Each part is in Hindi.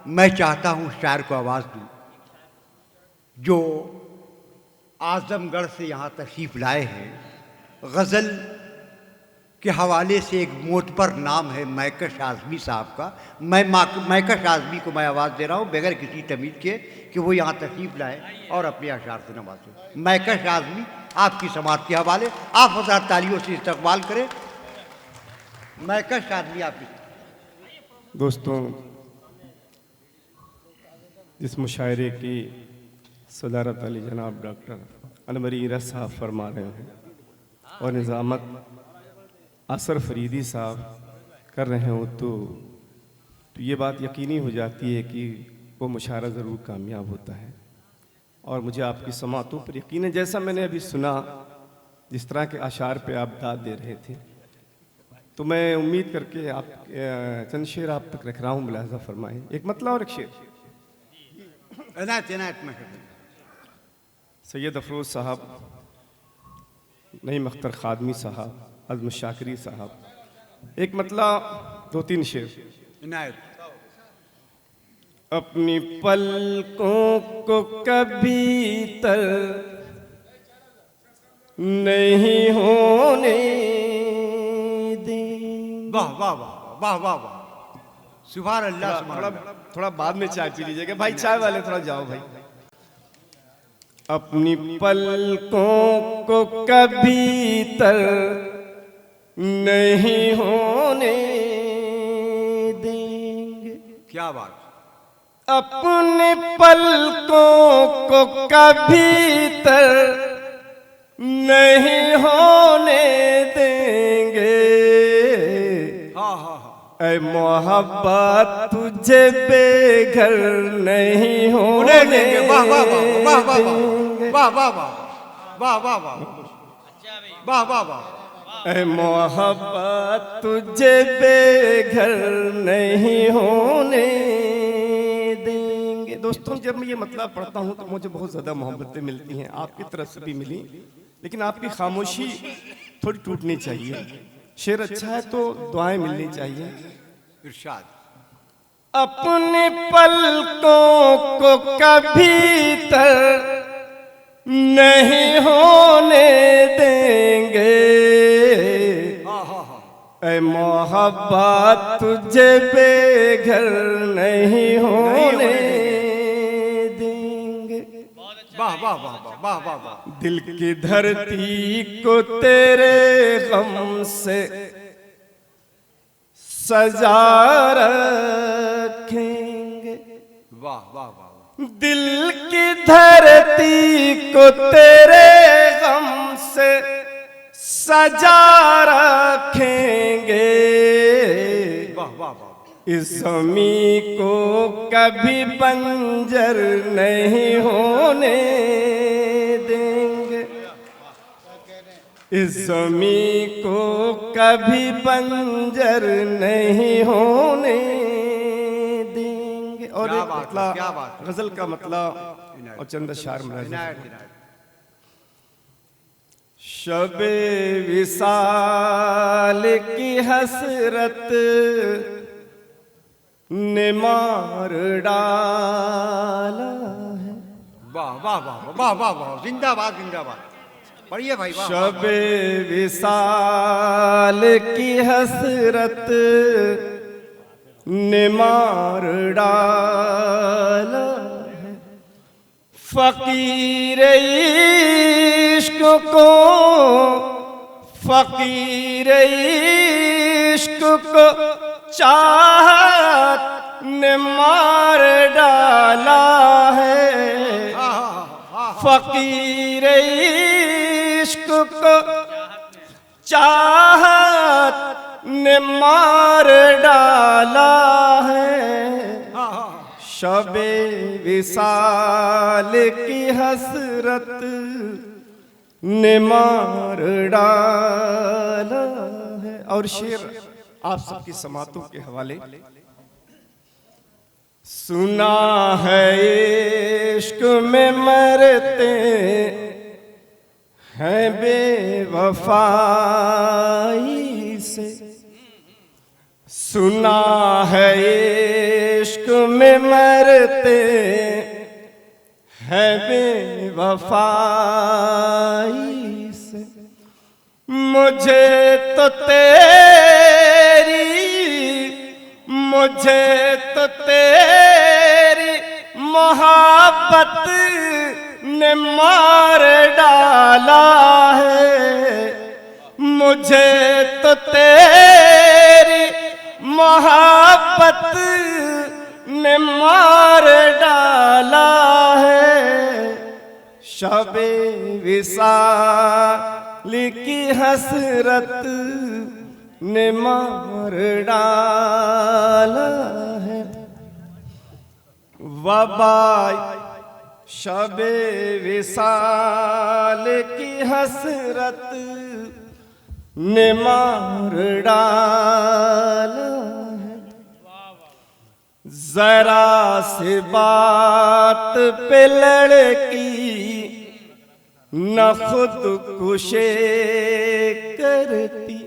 मैं चाहता हूँ शायर को आवाज़ दूँ जो आज़मगढ़ से यहाँ तशरीफ़ लाए हैं। गज़ल के हवाले से एक मोतबर नाम है मैकश आज़मी साहब का। मैं मैकश आज़मी को मैं आवाज़ दे रहा हूँ बगैर किसी तमीज़ के कि वो यहाँ तशरीफ़ लाए और अपने अशार से नवाजें। मैकश आज़मी आपकी समात के हवाले, आप हज़ार तालियों से इस्तकबाल करें। मैकश आज़मी आपकी। दोस्तों, जिस मुशायरे की सदारत अली जनाब डॉक्टर अनवरी रस साहब फरमा रहे हैं और निज़ामत असर फरीदी साहब कर रहे हो तो ये बात यकीनी हो जाती है कि वो मुशायरा ज़रूर कामयाब होता है। और मुझे आपकी समातों पर यकीन है, जैसा मैंने अभी सुना, जिस तरह के अशार पे आप दाद दे रहे थे, तो मैं उम्मीद करके आप चंद शेर आप तक रख रहा हूँ, मुलाहजा फरमाएं। एक मतला और एक शेर। सैयद अफरोज़ साहब, नईम अख्तर खादमी साहब, अज़्म शाकरी साहब, एक मतला, दो तीन शेर। अपनी पलकों को कभी तर नहीं होने दे। वाह वाह वाह वाह वाह वाह, सुभान अल्लाह। थोड़ा बाद में चाय पी लीजिएगा भाई, चाय वाले थोड़ा जाओ भाई। अपनी पलकों को कभी तर नहीं होने देंगे। क्या बात। अपने पलकों को कभी तर नहीं होने देंगे। हाँ हाँ हाँ। ऐ मोहब्बत तुझे बेघर नहीं होने देंगे। वाह वाह वाह वाह वाह वाह वाह वाह वाह वाह वाह वाह। ऐ मोहब्बत तुझे बेघर नहीं होने देंगे। दोस्तों, जब मैं ये मतलब पढ़ता हूँ तो मुझे बहुत ज़्यादा मोहब्बतें मिलती हैं, आपकी तरफ से भी मिली, लेकिन आपकी खामोशी थोड़ी टूटनी चाहिए। शेर अच्छा है तो दुआएं मिलनी चाहिए। इरशाद। अपने पलकों को कभी तर नहीं होने देंगे। ऐ मोहब्बत तुझे बेघर नहीं होने देंगे। वाह वाह वाह वाह वाह वाह। दिल की धरती को तेरे गम से सजा रखेंगे। वाह वाह वाह। दिल की धरती को तेरे गम से सजा रखेंगे। वाह वाह वाह। इस ज़मीं को कभी बंजर नहीं होने देंगे। इस ज़मीं को कभी बंजर नहीं होने देंगे। और एक मतला, गजल का मतला और चंद अशार में। शबे विसाल की हसरत ने मार डाला है। वाह वाह वाह वाह वाह वाह, जिंदाबाद जिंदाबाद। पढ़िए भाई। शबे विसाल की हसरत ने मार डाला है। फकीर इश्क को, फकीर इश्क को चाहत ने मार डाला है। फकीर इश्क को चाहत ने मार डाला है। शबे विसाल की हसरत ने मार डाला है। और शेर आप सबकी समातों के हवाले। सुना है इश्क में मरते हैं बेवफाई से। सुना है इश्क में मरते हैं बेवफाई से। मुझे तो तेरी मोहब्बत ने मार डाला है। मुझे तो तेरी मोहब्बत ने मार डाला है। शबे विसाल की हसरत ने मार डाला है। वबाई शबे विसाल की हसरत ने मार डाला है। जरा सी बात पे लड़की न खुद कुशे करती।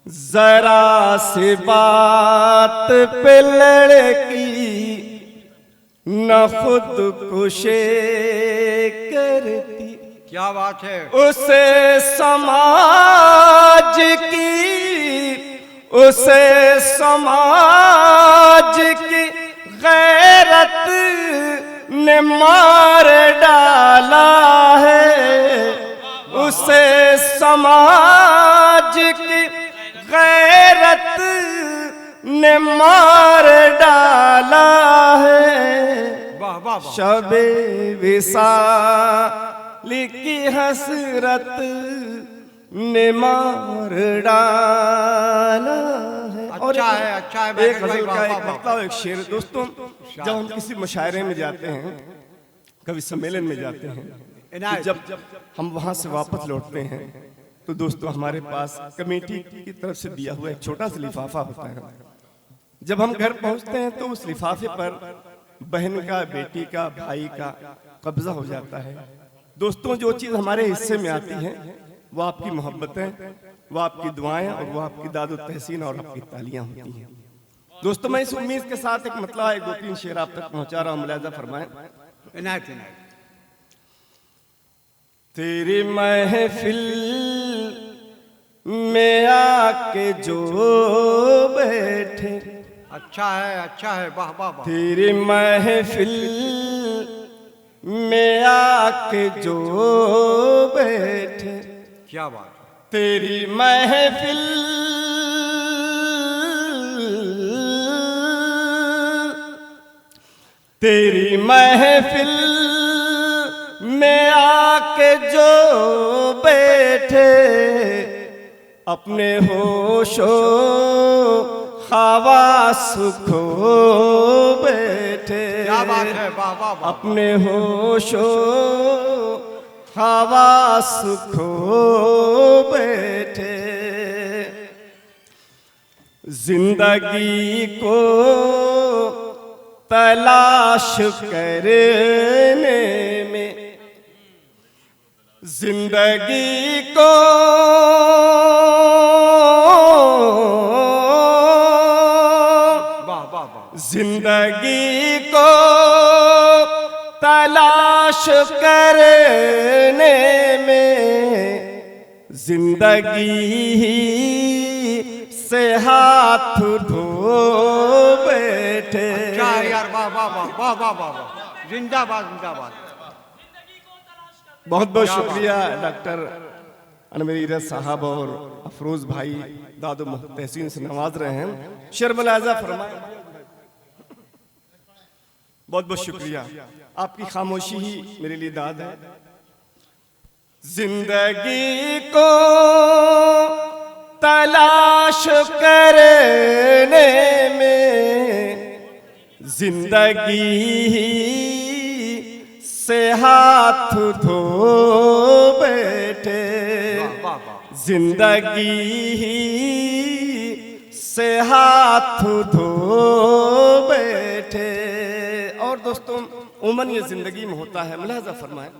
जरा सी बात पे लड़की न खुद कुशे करती। क्या बात है। उसे समाज की गैरत ने मार डाला है। उसे समाज की गैरत ने मार डाला है। वाह वाह वाह। शबे विसाल की हसरत ने मार डाला है। अच्छा है, अच्छा है। एक गजल का एक मतलब एक शेर। दोस्तों, जब हम किसी मुशायरे में जाते हैं, कभी सम्मेलन में जाते हैं, तो जब हम वहां से वापस लौटते हैं तो दोस्तों हमारे पास कमेटी की तरफ से दिया हुआ एक छोटा सा लिफाफा होता है। जब हम घर पहुंचते हैं तो उस लिफाफे पर बहन का, बेटी का, भाई का कब्जा हो जाता है। दोस्तों, जो चीज़ हमारे हिस्से में आती है वो आपकी मोहब्बतें, वो आपकी दुआएं और वो आपकी दादो तहसीन और आपकी तालियां होती हैं। दोस्तों, मैं इस उम्मीद के साथ एक मतलब एक दो तीन शेर आप तक पहुंचा रहा हूं, मुलाहिजा फरमाएं। तेरी महफिल में आके जो बैठे। अच्छा है, अच्छा है। वाह वाह वाह। तेरी महफिल में आके जो बैठे। क्या बात है। तेरी महफिल में आके जो बैठे। अपने होशो हवास खो बैठे। क्या बात है। वाह वाह वाह। अपने होशो हवास खो बैठे। जिंदगी को तलाश करने में, जिंदगी को जिंदगी को तलाश करने में जिंदगी से हाथ धो बैठे। अच्छा यार। वाह वाह वाह वाह वाह वाह। जिंदाबाद जिंदाबाद। बहुत बहुत शुक्रिया डॉक्टर अनमरीर साहब और अफरोज भाई दादो तहसीन से नवाज रहे हैं। शेर मुलाहिजा फरमाएं। बहुत बहुत शुक्रिया। आपकी खामोशी ही मेरे लिए दाद है। जिंदगी को तलाश करने में जिंदगी से हाथ धो बैठे। जिंदगी से हाथ धो बैठे। और दोस्तों, उमन ये जिंदगी में होता है। मुलाहिजा फरमाएं।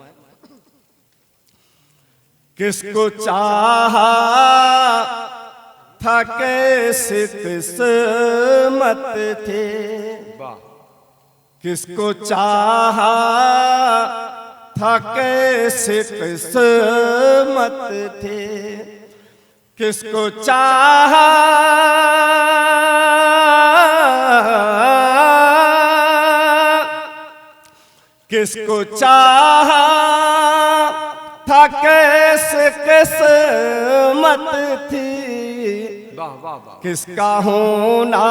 किसको चाहा था कैसे किस्मत थे, वाह किसको चाहा था कैसे किस्मत थे, किसको चाहा किसको चाहा था कैसे किस्मत थी, वाह वाह वाह किसका होना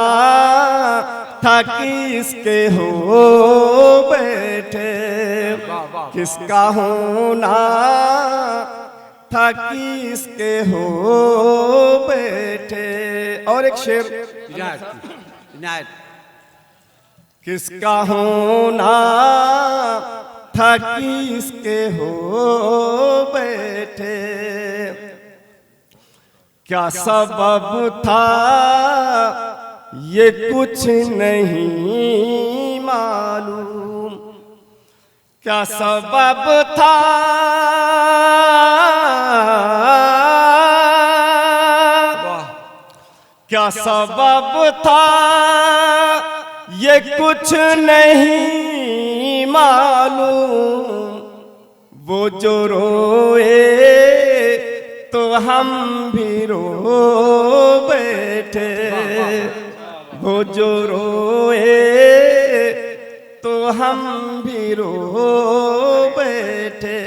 था किसके हो बैठे, वाह वाह किसका होना था किसके हो बैठे। और एक शेर, इनायत इनायत किसका होना था किसके हो बैठे, क्या सबब था ये कुछ नहीं मालूम, क्या सबब था वाह क्या सबब था ये कुछ नहीं मालूम, वो जो रोए तो हम भी रो बैठे, वो जो रोए तो हम भी रो बैठे।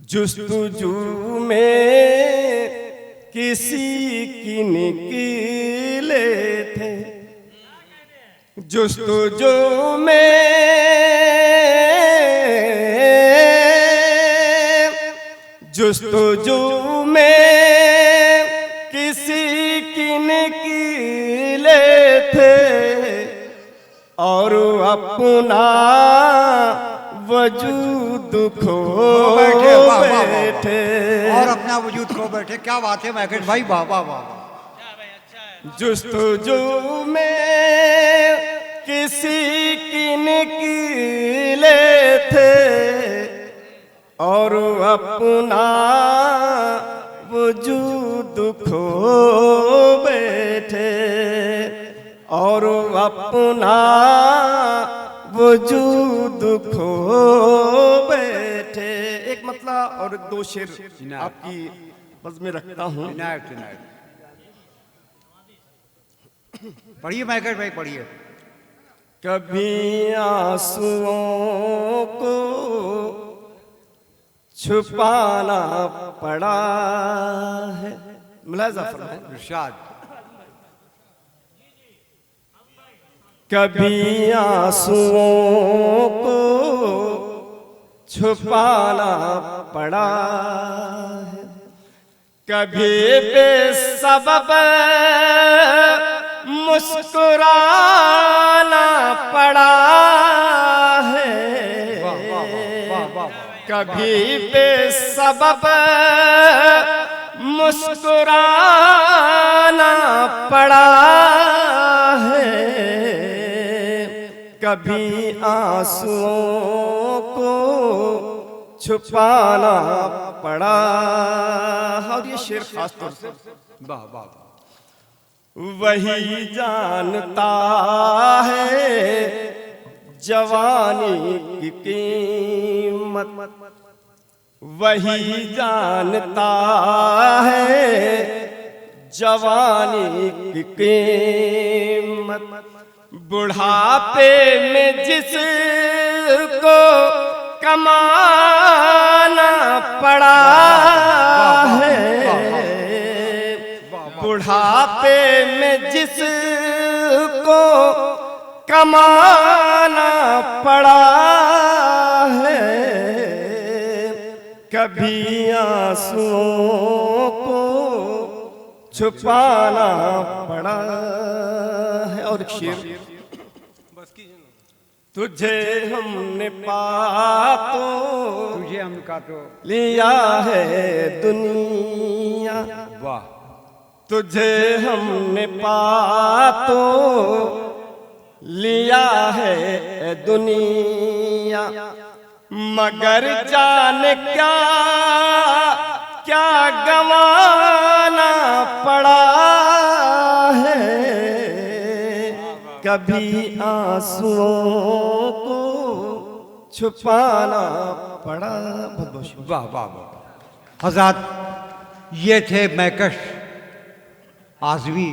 जुस्तजू में किसी की निकले थे, जुस्तजू में जुस्तजू में किसी की निकले थे, और अपना वजूद खो बैठे, वाह, वाह, वाह, वाह। बैठे, और अपना वजूद खो बैठे। क्या बात है मैकेश भाई, वाह वाह वाह वाह। जुस्तजू में किसी की निकले थे, और अपना वजूद खो बैठे, और अपना वजूद खो बैठे। एक मतलब और दो शेर आपकी बज़ में रखता हूँ। इनायत इनायत पढ़िए मैकेश भाई पढ़िए। कभी आंसुओं को छुपाना पड़ा है, मुलाज़ा फरमाएं। इरशाद। कभी आंसुओं को छुपाना पड़ा है, कभी बेसबब मुस्कुराना पड़ा है, वाह वाह वाह वाह वाह। कभी बेसबब मुस्कुराना पड़ा है, कभी आंसुओं को छुपाना पड़ा। और ये शेर खास तौर से वाह वाह वाह। वही जानता है जवानी की कीमत, वही जानता है जवानी की कीमत, बुढ़ापे में जिसको कमाना पड़ा है, बुढ़ापे में जिसको कमाना पड़ा है, कभी आंसुओं को छुपाना पड़ा है। और एक शेर, तुझे हमने पातो तुझे हमका तो लिया है दुनिया, वाह तुझे हमने पातो लिया है दुनिया, मगर जाने क्या क्या गवाना पड़ा है, कभी आंसुओं को छुपाना पड़ा। बहुत बहुत शुक्रिया। वाह वाह वाह। हज़रात, ये थे मैकश आज़मी